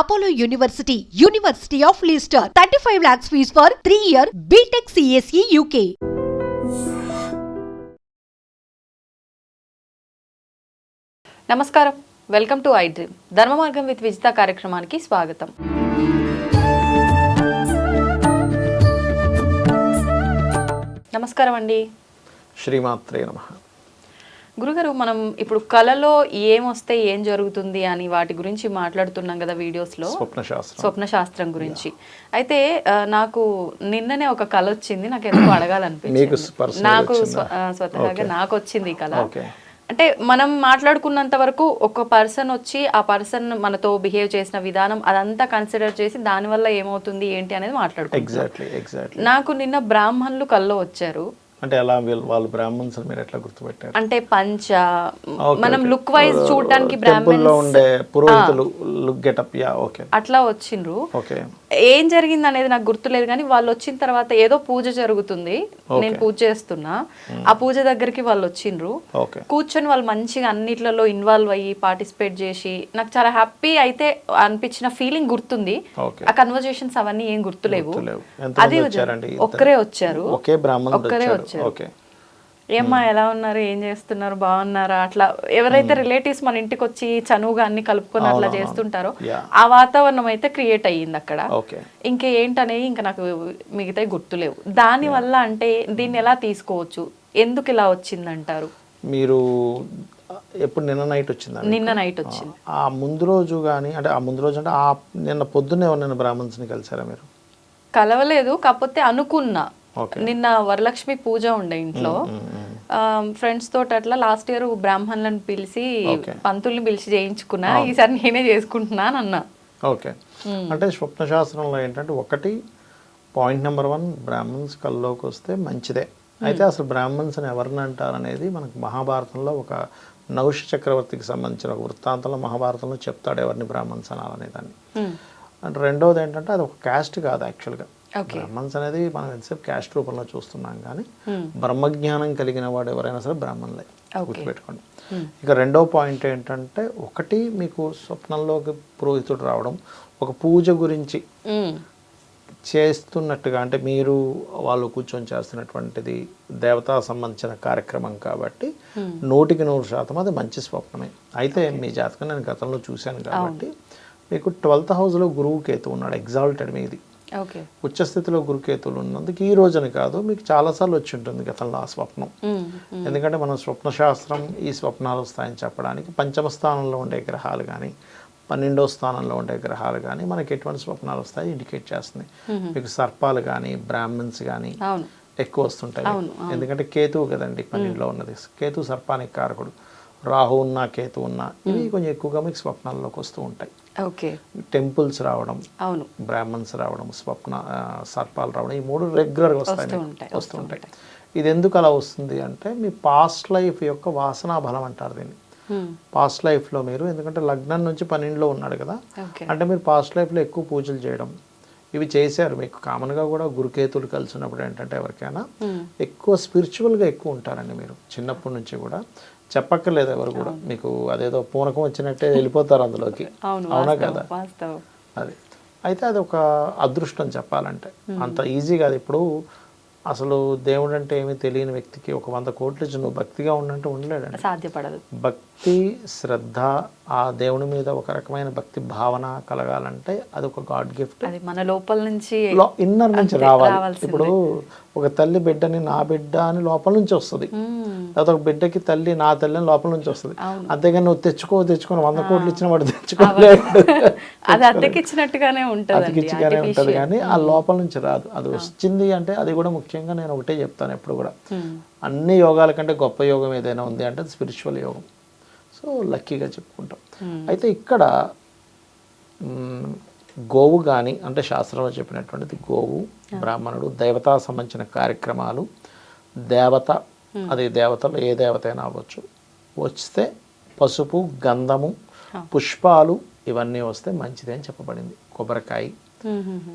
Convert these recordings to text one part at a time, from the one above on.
Apollo University, University of Leicester. 35 lakhs fees for 3-year BTech CSE UK. నమస్కారం, welcome to I dream. ధర్మ మార్గం with Vijitha కార్యక్రమానికి స్వాగతం. నమస్కారం అండి. శ్రీమాత్రే నమః. గురుగారు, మనం ఇప్పుడు కళలో ఏమొస్తే ఏం జరుగుతుంది అని వాటి గురించి మాట్లాడుతున్నాం కదా వీడియోస్లో, స్వప్న శాస్త్రం గురించి. అయితే నాకు నిన్ననే ఒక కళ వచ్చింది, నాకు ఎందుకు అడగాలనిపించింది. నాకు స్వతహాగా నాకు వచ్చింది ఈ కళ. అంటే మనం మాట్లాడుకున్నంత వరకు ఒక పర్సన్ వచ్చి ఆ పర్సన్ మనతో బిహేవ్ చేసిన విధానం అదంతా కన్సిడర్ చేసి దానివల్ల ఏమవుతుంది ఏంటి అనేది మాట్లాడుకుంటాం. నాకు నిన్న బ్రాహ్మణులు కల్లో వచ్చారు. అంటే ఎలా వాళ్ళు బ్రాహ్మణ్స్ మీరు ఎట్లా గుర్తుపెట్టారు? అంటే పంచ మనం లుక్ వైజ్ చూడడానికి బ్రాహ్మణులు ఉండే పురోహితులు లుక్ గెటప్ యా ఓకే అట్లా వచ్చిండ్రు. ఓకే, ఏం జరిగింది అనేది నాకు గుర్తులేదు, కానీ వాళ్ళు వచ్చిన తర్వాత ఏదో పూజ జరుగుతుంది, నేను పూజ చేస్తున్నా, ఆ పూజ దగ్గరికి వాళ్ళు వచ్చిండ్రు. కూర్చొని వాళ్ళు మంచిగా అన్నిట్లలో ఇన్వాల్వ్ అయ్యి పార్టిసిపేట్ చేసి నాకు చాలా హ్యాపీ అయితే అనిపించిన ఫీలింగ్ గుర్తుంది. ఆ కన్వర్జేషన్స్ అవన్నీ ఏం గుర్తులేవు. అది ఒక్కరే వచ్చారు, ఒక్కరే వచ్చారు. ఏమ్మా ఎలా ఉన్నారు, ఏం చేస్తున్నారు, బాగున్నారా, అట్లా ఎవరైతే రిలేటివ్స్ మన ఇంటికి వచ్చి చనువుగా అన్ని కలుపుకొని అట్లా చేస్తుంటారో ఆ వాతావరణం అయితే క్రియేట్ అయ్యింది అక్కడ. ఇంకేంటనేది ఇంకా నాకు మిగతా గుర్తులేవు. దాని వల్ల అంటే దీన్ని ఎలా తీసుకోవచ్చు, ఎందుకు ఇలా వచ్చిందంటారు? మీరు ఎప్పుడు నిన్న నైట్ వచ్చిందా? నిన్న నైట్ వచ్చింది. ఆ ముందు రోజు కానీ అంటే ఆ ముందు రోజు అంటే ఆ నిన్న పొద్దున్నే ఎవరైనా బ్రాహ్మణ్స్ని కలిసారా మీరు? కలవలేదు, కాకపోతే అనుకున్నా. నిన్న వరలక్ష్మి పూజ ఉండే ఇంట్లో, ఫ్రెండ్స్ తోటి అట్లా లాస్ట్ ఇయర్ బ్రాహ్మణులను పిలిచి పంతుల్ని పిలిచి చేయించుకున్నా, ఈసారి నేనే చేసుకుంటున్నా అన్నా. ఓకే, అంటే స్వప్న శాస్త్రంలో ఏంటంటే ఒకటి పాయింట్ నెంబర్ 1 బ్రాహ్మణ్స్ కల్లోకి వస్తే మంచిదే. అయితే అసలు బ్రాహ్మణ్స్ అని ఎవరిని అంటారు అనేది మనకు మహాభారతంలో ఒక నౌష చక్రవర్తికి సంబంధించిన ఒక వృత్తాంతంలో మహాభారతంలో చెప్తాడు ఎవరిని బ్రాహ్మణ్స్ అనాలనే దాన్ని. అంటే రెండవది ఏంటంటే అది ఒక క్యాస్ట్ కాదు యాక్చువల్గా. బ్రాహ్మణ్స్ అనేది మనం ఎంతసేపు క్యాస్ట్ రూపంలో చూస్తున్నాం, కానీ బ్రహ్మజ్ఞానం కలిగిన వాడు ఎవరైనా సరే బ్రాహ్మణులే, గుర్తుపెట్టుకోండి. ఇక రెండో పాయింట్ ఏంటంటే ఒకటి మీకు స్వప్నంలోకి పురోహితుడు రావడం, ఒక పూజ గురించి చేస్తున్నట్టుగా, అంటే మీరు వాళ్ళు కూర్చొని చేస్తున్నటువంటిది దేవతా సంబంధించిన కార్యక్రమం కాబట్టి 100% అది మంచి స్వప్నమే. అయితే మీ జాతకం నేను గతంలో చూశాను కాబట్టి మీకు 12th హౌస్లో గురువు కేతు ఉన్నాడు, ఎగ్జాల్టెడ్ మీది. ఉచ్చస్థితిలో గురుకేతువులు ఉన్నందుకు ఈ రోజుని కాదు, మీకు చాలాసార్లు వచ్చి ఉంటుంది గతంలో ఆ స్వప్నం. ఎందుకంటే మనం స్వప్న శాస్త్రం ఈ స్వప్నాలు వస్తాయని చెప్పడానికి పంచమ స్థానంలో ఉండే గ్రహాలు కానీ 12వ స్థానంలో ఉండే గ్రహాలు కానీ మనకి ఎటువంటి స్వప్నాలు వస్తాయి ఇండికేట్ చేస్తుంది. మీకు సర్పాలు కానీ బ్రాహ్మణ్స్ కానీ ఎక్కువ వస్తుంటాయి, ఎందుకంటే కేతువు కదండి 12లో ఉన్నది. కేతు సర్పానికి కారకుడు. రాహు ఉన్నా కేతు ఉన్నా ఇవి కొంచెం ఎక్కువగా మీకు స్వప్నాల్లోకి వస్తూ ఉంటాయి. టెంపుల్స్ రావడం, బ్రాహ్మణ్స్ రావడం, స్వప్న సర్పాలు రావడం, ఈ 3 రెగ్యులర్గా వస్తూ ఉంటాయి. ఇది ఎందుకు అలా వస్తుంది అంటే మీ పాస్ట్ లైఫ్ యొక్క వాసనా బలం అంటారు దీన్ని. పాస్ట్ లైఫ్లో మీరు, ఎందుకంటే లగ్నం నుంచి 12లో ఉన్నాడు కదా, అంటే మీరు పాస్ట్ లైఫ్లో ఎక్కువ పూజలు చేయడం ఇవి చేశారు. మీకు కామన్గా కూడా గురుకేతులు కలిసి ఉన్నప్పుడు ఏంటంటే ఎవరికైనా ఎక్కువ స్పిరిచువల్గా ఎక్కువ ఉంటారండి. మీరు చిన్నప్పటి నుంచి కూడా చెప్పక్కర్లేదు ఎవరు కూడా, మీకు అదేదో పూనకం వచ్చినట్టే వెళ్ళిపోతారు అందులోకి, అవునా కదా? అది అయితే అది ఒక అదృష్టం చెప్పాలంటే, అంత ఈజీ కాదు. ఇప్పుడు అసలు దేవుడు అంటే ఏమీ తెలియని వ్యక్తికి ఒక 100 కోట్లు ఇచ్చి నువ్వు భక్తిగా ఉండంటే ఉండలేడండి, సాధ్యపడదు. భక్తి శ్రద్ధ ఆ దేవుని మీద ఒక రకమైన భక్తి భావన కలగాలంటే అది ఒక గాడ్ గిఫ్ట్, మన లోపల నుంచి ఇన్నర్ నుంచి రావాలి. ఇప్పుడు ఒక తల్లి బిడ్డని నా బిడ్డ అని లోపల నుంచి వస్తుంది, లేదా ఒక బిడ్డకి తల్లి నా తల్లి అని లోపల నుంచి వస్తుంది. అంతేగాని నువ్వు తెచ్చుకొని 100 కోట్లు ఇచ్చిన వాడు తెచ్చుకోలేడు, అది అతికిచ్చినట్టుగానే ఉంటుంది, కానీ ఆ లోపల నుంచి రాదు. అది వచ్చింది అంటే అది కూడా ముఖ్యంగా నేను ఒకటే చెప్తాను ఎప్పుడు కూడా, అన్ని యోగాల కంటే గొప్ప యోగం ఏదైనా ఉంది అంటే అది స్పిరిచువల్ యోగం. సో లక్కీగా చెప్పుకుంటాం. అయితే ఇక్కడ గోవు కానీ, అంటే శాస్త్రంలో చెప్పినటువంటిది గోవు, బ్రాహ్మణుడు, దేవతా సంబంధించిన కార్యక్రమాలు, దేవత, అది దేవతలు ఏ దేవత అయినా అవ్వచ్చు, వస్తే పసుపు గంధము పుష్పాలు ఇవన్నీ వస్తే మంచిదే అని చెప్పబడింది. కొబ్బరికాయ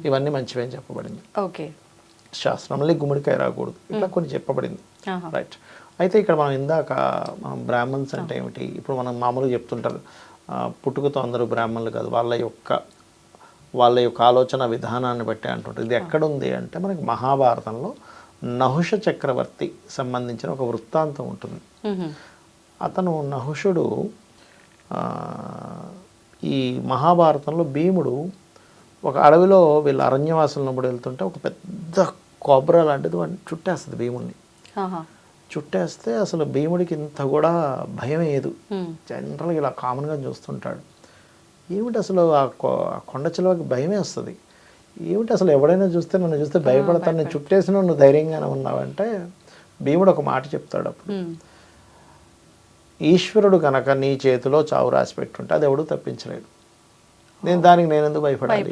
ఇవన్నీ మంచివే అని చెప్పబడింది శాస్త్రంలో. గుమ్మడికాయ రాకూడదు, ఇట్లా కొన్ని చెప్పబడింది, రైట్. అయితే ఇక్కడ మనం ఇందాక బ్రాహ్మణ్స్ అంటే ఏమిటి, ఇప్పుడు మనం మామూలుగా చెప్తుంటారు పుట్టుకతో అందరూ బ్రాహ్మణులు కాదు, వాళ్ళ యొక్క వాళ్ళ యొక్క ఆలోచన విధానాన్ని బట్టి అంటుంటారు. ఇది ఎక్కడుంది అంటే మనకి మహాభారతంలో నహుష చక్రవర్తి సంబంధించిన ఒక వృత్తాంతం ఉంటుంది. అతను నహుషుడు ఈ మహాభారతంలో భీముడు ఒక అడవిలో వీళ్ళ అరణ్యవాసులప్పుడు వెళ్తుంటే ఒక పెద్ద కోబ్రా లాంటిది వాడిని చుట్టేస్తుంది భీముడిని. చుట్టేస్తే అసలు భీముడికి ఇంత కూడా భయం లేదు. జనరల్గా ఇలా కామన్గా చూస్తుంటాడు. ఏమిటి అసలు ఆ కొండ చిలువకి భయమే వస్తుంది. ఏమిటి అసలు ఎవడైనా చూస్తే నన్ను చూస్తే భయపడతాను, నేను చుట్టేసిన నువ్వు ధైర్యంగానే ఉన్నావంటే భీముడు ఒక మాట చెప్తాడు అప్పుడు, ఈశ్వరుడు కనుక నీ చేతిలో చావు రాసి పెట్టుంటే అది ఎవడు తప్పించలేడు. దానికి నేనెందుకు భయపడాలి?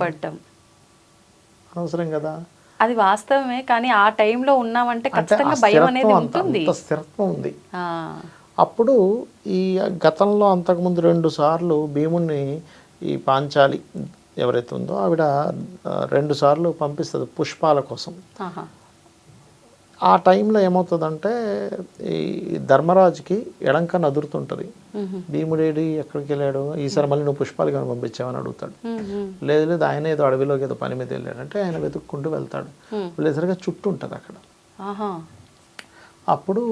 అనవసరం కదా. అది వాస్తవమే, కానీ ఆ టైంలో ఉన్నామంటే ఖచ్చితంగా భయం అనేది ఉంటుంది. అంత స్థిరత్వం ఉంది. అప్పుడు ఈ గతంలో అంతకుముందు 2 సార్లు భీముడిని ఈ పాంచాలి ఎవరైతే ఉందో ఆవిడ 2 సార్లు పంపిస్తుంది పుష్పాల కోసం. ఆ టైంలో ఏమవుతుందంటే ఈ ధర్మరాజుకి ఎడంకన్ను అదురుతుంటుంది. భీముడేడి ఎక్కడికి వెళ్ళాడు, ఈసారి మళ్ళీ నువ్వు పుష్పాలు కానీ పంపించావని అడుగుతాడు. లేదు ఆయన ఏదో అడవిలోకి ఏదో పని మీద వెళ్ళాడంటే ఆయన వెతుక్కుంటూ వెళ్తాడు. వెళ్ళేసరిగా చుట్టూ ఉంటుంది అక్కడ. అప్పుడు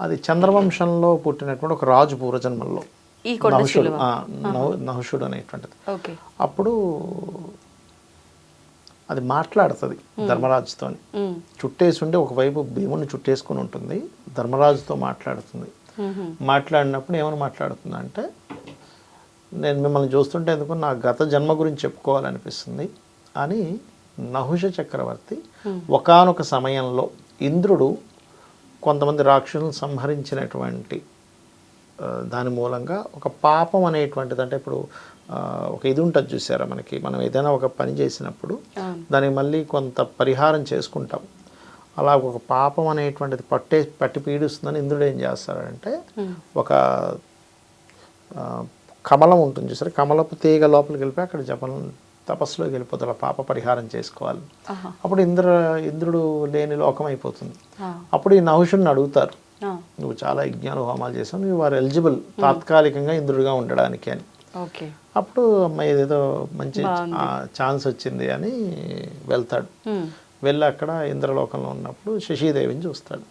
అది చంద్రవంశంలో పుట్టినటువంటి ఒక రాజు పూర్వజన్మల్లో నహుషుడు అనేటువంటిది. అప్పుడు అది మాట్లాడుతుంది ధర్మరాజుతో. చుట్టేసి ఉండి ఒకవైపు భీముని చుట్టేసుకుని ఉంటుంది, ధర్మరాజుతో మాట్లాడుతుంది. మాట్లాడినప్పుడు ఏమని మాట్లాడుతుంది అంటే, నేను మిమ్మల్ని చూస్తుంటే ఎందుకు నా గత జన్మ గురించి చెప్పుకోవాలనిపిస్తుంది అని నహుష చక్రవర్తి ఒకానొక సమయంలో ఇంద్రుడు కొంతమంది రాక్షసులను సంహరించినటువంటి దాని మూలంగా ఒక పాపం అనేటువంటిది, అంటే ఇప్పుడు ఒక ఇది ఉంటుంది చూసారా మనకి, మనం ఏదైనా ఒక పని చేసినప్పుడు దానికి మళ్ళీ కొంత పరిహారం చేసుకుంటాం. అలా ఒక పాపం అనేటువంటిది పట్టి పీడిస్తుందని ఇంద్రుడు ఏం చేస్తాడంటే ఒక కమలం ఉంటుంది చూసారా, కమలపు తీగ లోపలికి వెళ్ళిపోయి అక్కడ తపస్సులోకి వెళ్ళిపోతాడు, ఆ పాప పరిహారం చేసుకోవాలి. అప్పుడు ఇంద్రుడు లేని లోకం అయిపోతుంది. అప్పుడు ఈ నహుషుడిని అడుగుతారు, నువ్వు చాలా యజ్ఞాలు హోమాలు చేసావు, నువ్వు వారు ఎలిజిబుల్ తాత్కాలికంగా ఇంద్రుడిగా ఉండడానికి అని. అప్పుడు అమ్మాయి ఏదేదో మంచి ఛాన్స్ వచ్చింది అని వెళ్తాడు. వెళ్ళి అక్కడ ఇంద్రలోకంలో ఉన్నప్పుడు శశీదేవిని చూస్తాడు.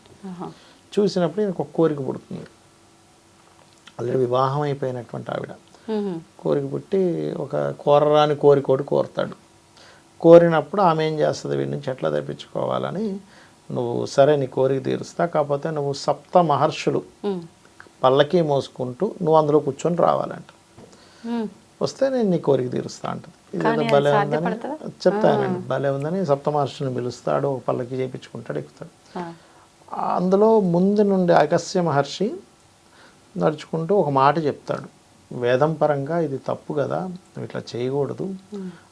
చూసినప్పుడు ఈయనకు ఒక కోరిక పుడుతుంది. ఆల్రెడీ వివాహం అయిపోయినటువంటి ఆవిడ కోరిక పుట్టి ఒక కోరరాని కోరికోటి కోరుతాడు. కోరినప్పుడు ఆమె ఏం చేస్తుంది, వీడి నుంచి ఎట్లా తెప్పించుకోవాలని, నువ్వు సరే నీ కోరిక తీరుస్తా, కాకపోతే నువ్వు 7 మహర్షులు పల్లకి మోసుకుంటూ నువ్వు అందులో కూర్చొని రావాలంట. వస్తే నేను నీ కోరిక తీరుస్తా అంటుంది. ఇదేదో భలే ఉందని చెప్తానండి, భలే ఉందని 7 మహర్షులను పిలుస్తాడు, పల్లకి చేయించుకుంటాడు, ఎక్కుతాడు. అందులో ముందు నుండి అగస్త్య మహర్షి నడుచుకుంటూ ఒక మాట చెప్తాడు, వేదం పరంగా ఇది తప్పు కదా, నువ్వు ఇట్లా చేయకూడదు.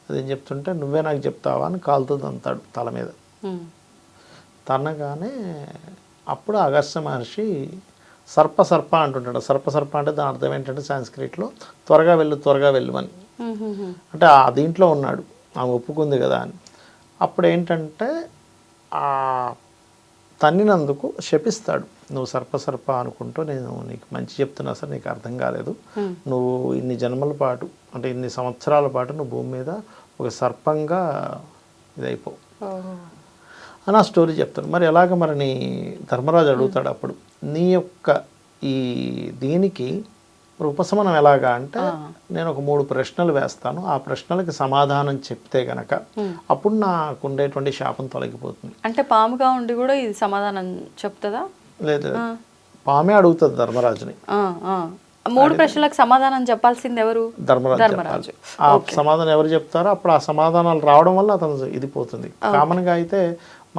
అదేం చెప్తుంటే, నువ్వే నాకు చెప్తావా అని కాలుతో తంతాడు తల మీద. తనగానే అప్పుడు అగస్త్య మహర్షి సర్ప అంటుంటాడు. సర్ప అంటే దాని అర్థం ఏంటంటే సంస్కృతిలో త్వరగా వెళ్ళు అని. అంటే ఆ దీంట్లో ఉన్నాడు, ఆమె ఒప్పుకుంది కదా అని. అప్పుడు ఏంటంటే ఆ తన్నినందుకు శపిస్తాడు, నువ్వు సర్ప అనుకుంటూ నేను నీకు మంచి చెప్తున్నా సార్, నీకు అర్థం కాలేదు, నువ్వు ఇన్ని జన్మల పాటు అంటే ఇన్ని సంవత్సరాల పాటు నువ్వు భూమి మీద ఒక సర్పంగా ఇదైపో అని ఆ స్టోరీ చెప్తాడు. మరి ఎలాగ మరి నీ ధర్మరాజు అడుగుతాడు అప్పుడు, నీ యొక్క ఈ దీనికి ఉపశమనం ఎలాగా అంటే, నేను ఒక 3 ప్రశ్నలు వేస్తాను, ఆ ప్రశ్నలకి సమాధానం చెప్తే గనక అప్పుడు నాకు ఉండేటువంటి శాపం తొలగిపోతుంది. అంటే పాముగా ఉండి కూడా ఇది సమాధానం చెప్తుందా? లేదు, పామే అడుగుతుంది ధర్మరాజుని. 3 ప్రశ్నలకు సమాధానం చెప్పాల్సింది ఎవరు? ధర్మరాజు. ఆ సమాధానం ఎవరు చెప్తారో అప్పుడు ఆ సమాధానాలు రావడం వల్ల అతను ఇది పోతుంది. కామన్గా అయితే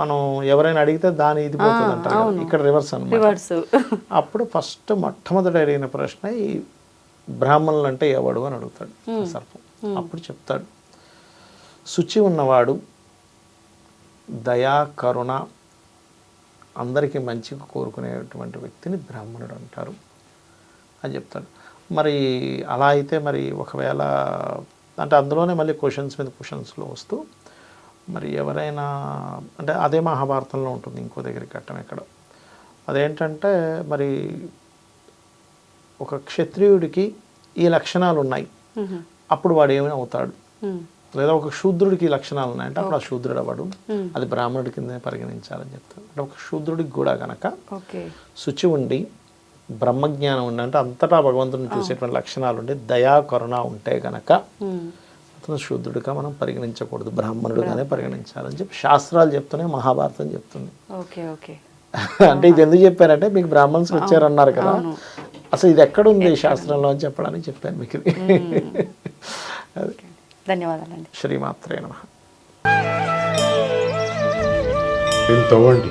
మనం ఎవరైనా అడిగితే దాని ఇది పోతుంది అంటారు, ఇక్కడ రివర్స్ అన్నమాట. అప్పుడు మొట్టమొదటి అడిగిన ప్రశ్న, ఈ బ్రాహ్మణులు అంటే ఎవడు అని అడుగుతాడు సర్పం. అప్పుడు చెప్తాడు, శుచి ఉన్నవాడు, దయా కరుణ, అందరికీ మంచిగా కోరుకునేటువంటి వ్యక్తిని బ్రాహ్మణుడు అంటారు అని చెప్తాడు. మరి అలా అయితే మరి ఒకవేళ అంటే అందులోనే మళ్ళీ క్వశ్చన్స్ మీద క్వశ్చన్స్లో వస్తూ, మరి ఎవరైనా అంటే అదే మహాభారతంలో ఉంటుంది ఇంకో దగ్గర ఘట్టం ఎక్కడ, అదేంటంటే మరి ఒక క్షత్రియుడికి ఈ లక్షణాలు ఉన్నాయి, అప్పుడు వాడు ఏమైనా అవుతాడు లేదా ఒక శూద్రుడికి లక్షణాలు ఉన్నాయంటే అప్పుడు ఆ శూద్రుడు అవ్వడు, అది బ్రాహ్మణుడి కింద పరిగణించాలని చెప్తాను. అంటే ఒక శూద్రుడికి కూడా కనుక శుచి ఉండి బ్రహ్మజ్ఞానం ఉండి, అంటే అంతటా భగవంతుని చూసేటువంటి లక్షణాలు ఉండి దయా కరుణ ఉంటే గనక అతను శూద్రుడిగా మనం పరిగణించకూడదు, బ్రాహ్మణుడుగానే పరిగణించాలని చెప్పి శాస్త్రాలు చెప్తున్నాయి, మహాభారతం చెప్తుంది. అంటే ఇది ఎందుకు చెప్పారంటే మీకు బ్రాహ్మణ్స్ వచ్చారన్నారు కదా, అసలు ఇది ఎక్కడుంది శాస్త్రంలో అని చెప్పడానికి చెప్పాను మీకు. ధన్యవాదాలండి. శ్రీమాత్రే నమః. దీన్ని తవ్వండి,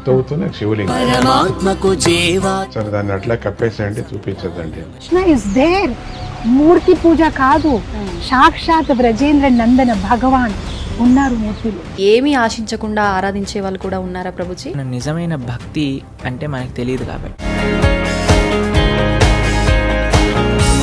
తవ్వుతూనే శివలింగం. సరే దాన్ని అట్లా కప్పేసేయండి, చూపించదండి. Krishna is there. మూర్తి పూజ కాదు, సాక్షాత్ బ్రజేంద్ర నందన భగవాన్ ఉన్నారు మూర్తిలో. ఏమీ ఆశించకుండా ఆరాధించే వాళ్ళు కూడా ఉన్నారా ప్రభుజీ? నిజమైన భక్తి అంటే మనకు తెలియదు కాబట్టి